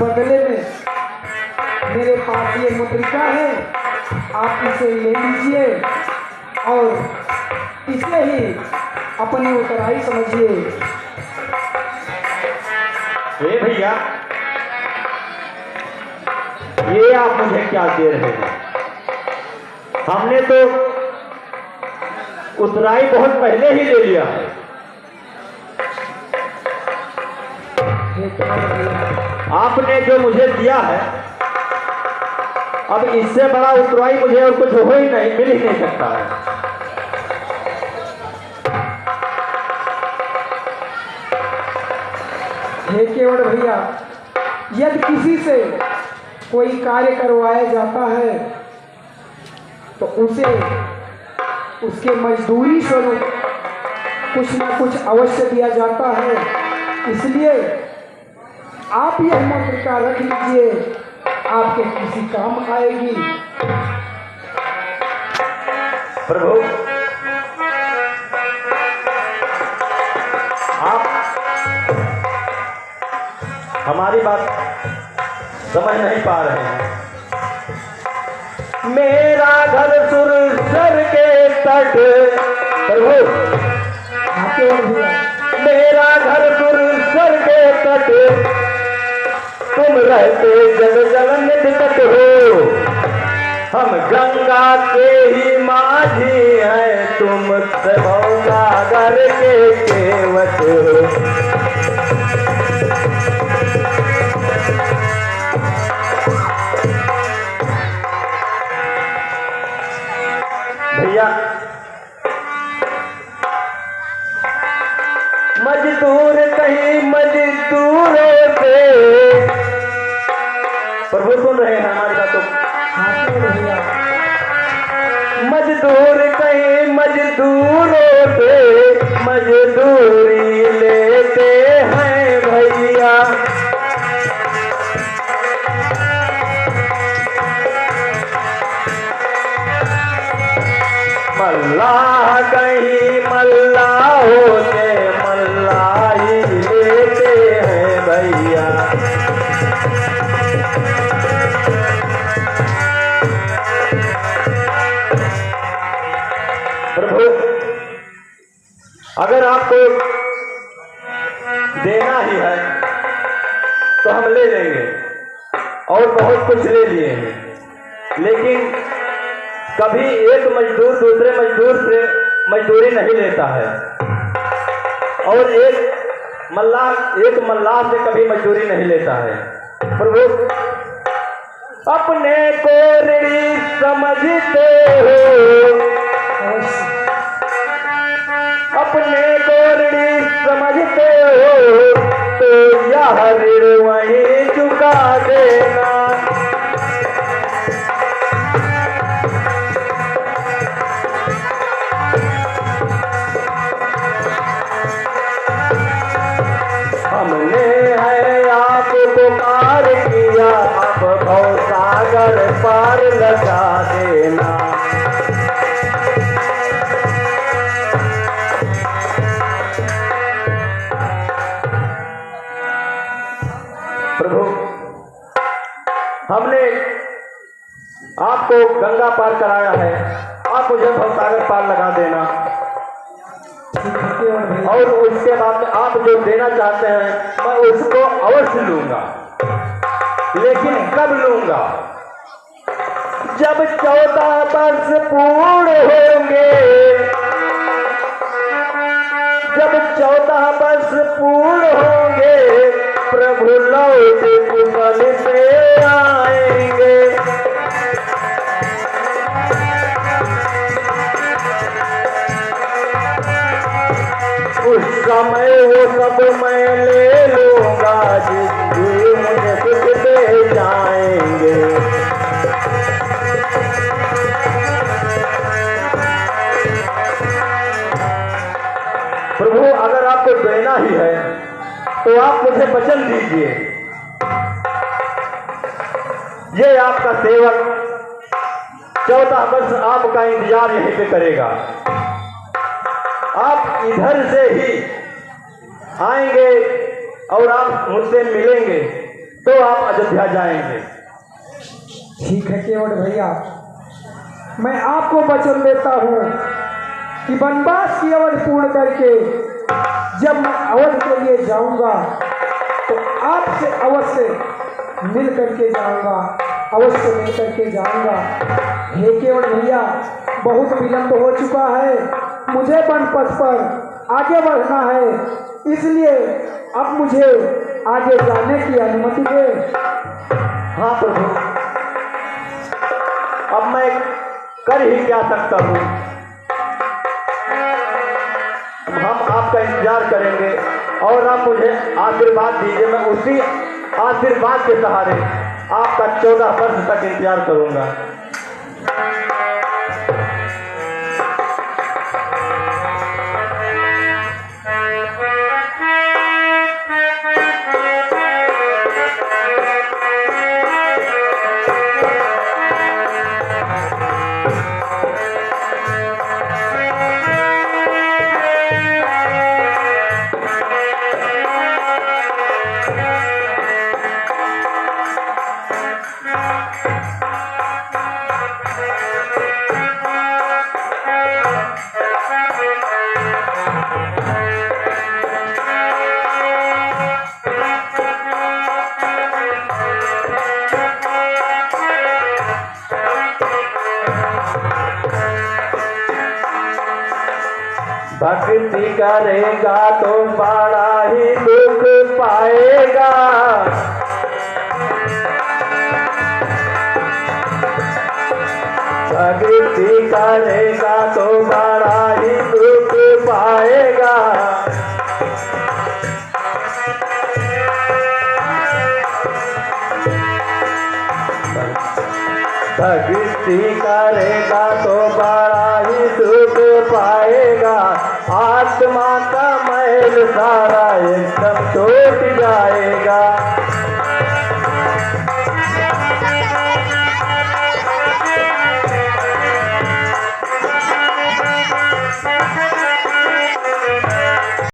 बदले में मेरे पास ये मुद्रिका है, आप इसे ले लीजिए और इसे ही अपनी उतराई समझिए। भैया, ये आप मुझे क्या दे रहे हैं? हमने तो उतराई बहुत पहले ही ले लिया है। आपने जो मुझे दिया है, अब इससे बड़ा उतराई मुझे और कुछ हो ही नहीं, मिल ही नहीं सकता है। हे केवल भैया, यदि किसी से कोई कार्य करवाया जाता है तो उसे उसके मजदूरी स्वरूप कुछ न कुछ अवश्य दिया जाता है। इसलिए आप यह मुद्रिका रख लीजिए, आपके किसी काम आएगी। प्रभु, आप हमारी बात समझ नहीं पा रहे हैं। मेरा घर सुरसर के तट, प्रभु मेरा घर सुरसर के तट, तुम रहते जल जलन निकट हो। हम गंगा के ही माझी हैं, तुम सागर के केवट हो। भैया, मजदूर कहीं मजदूरों से, प्रभु सुन रहे हैं हमारी बातों? मजदूर कहीं मजदूरों से मजदूरी लेते हैं भैया। मल्लाह कहीं मल्लाहों से मल्लाही लेते हैं भैया। प्रभु, अगर आपको देना ही है तो हम ले लेंगे और बहुत कुछ ले लिए हैं, लेकिन कभी एक मजदूर दूसरे मजदूर से मजदूरी नहीं लेता है और एक मल्लाह से कभी मजदूरी नहीं लेता है। प्रभु, अपने को ऋणी समझते हो, अपने को ऋणी समझते हो तो यह ऋण वहीं चुका देना। हमने है आपको पार किया, अब भव सागर पार लगा देना। प्रभु, हमने आपको गंगा पार कराया है, आप मुझे भव सागर पार लगा देना। और उसके बाद आप जो देना चाहते हैं मैं उसको अवश्य लूंगा, लेकिन कब लूंगा? जब 14 वर्ष पूर्ण होंगे, जब 14 वर्ष पूर्ण होंगे, प्रभु लौट कुशल से आएंगे। उस समय वो सब मैं ले लूंगा, जिसकी मुझे सुख दे जाएंगे। प्रभु, अगर आपको देना ही है तो आप मुझे वचन दीजिए। ये आपका सेवक 14 वर्ष आपका इंतजार यहीं पे करेगा। आप इधर से ही आएंगे और आप मुझसे मिलेंगे तो आप अयोध्या जाएंगे। ठीक है केवट भैया, मैं आपको वचन देता हूँ कि वनवास की अवधि पूर्ण करके जब मैं अवध के लिए जाऊंगा तो आपसे अवश्य मिल करके जाऊंगा, अवश्य मिल करके जाऊंगा। हे केवट भैया, बहुत विलंब हो चुका है, मुझे वन पथ पर आगे बढ़ना है, इसलिए अब मुझे आगे जाने की अनुमति दे। हाँ प्रभु, अब मैं कर ही क्या सकता हूँ। हम आपका इंतजार करेंगे और आप मुझे आशीर्वाद दीजिए। मैं उसी आशीर्वाद के सहारे आपका 14 वर्ष तक इंतजार करूंगा। भक्ति करेगा तो बड़ा ही दुख पाएगा। भक्ति करेगा तो बड़ा ही दुख पाएगा। भक्ति करेगा तो बड़ा ही सुख पाएगा। आत्मा का मैल सारा एकदम छूट जाएगा।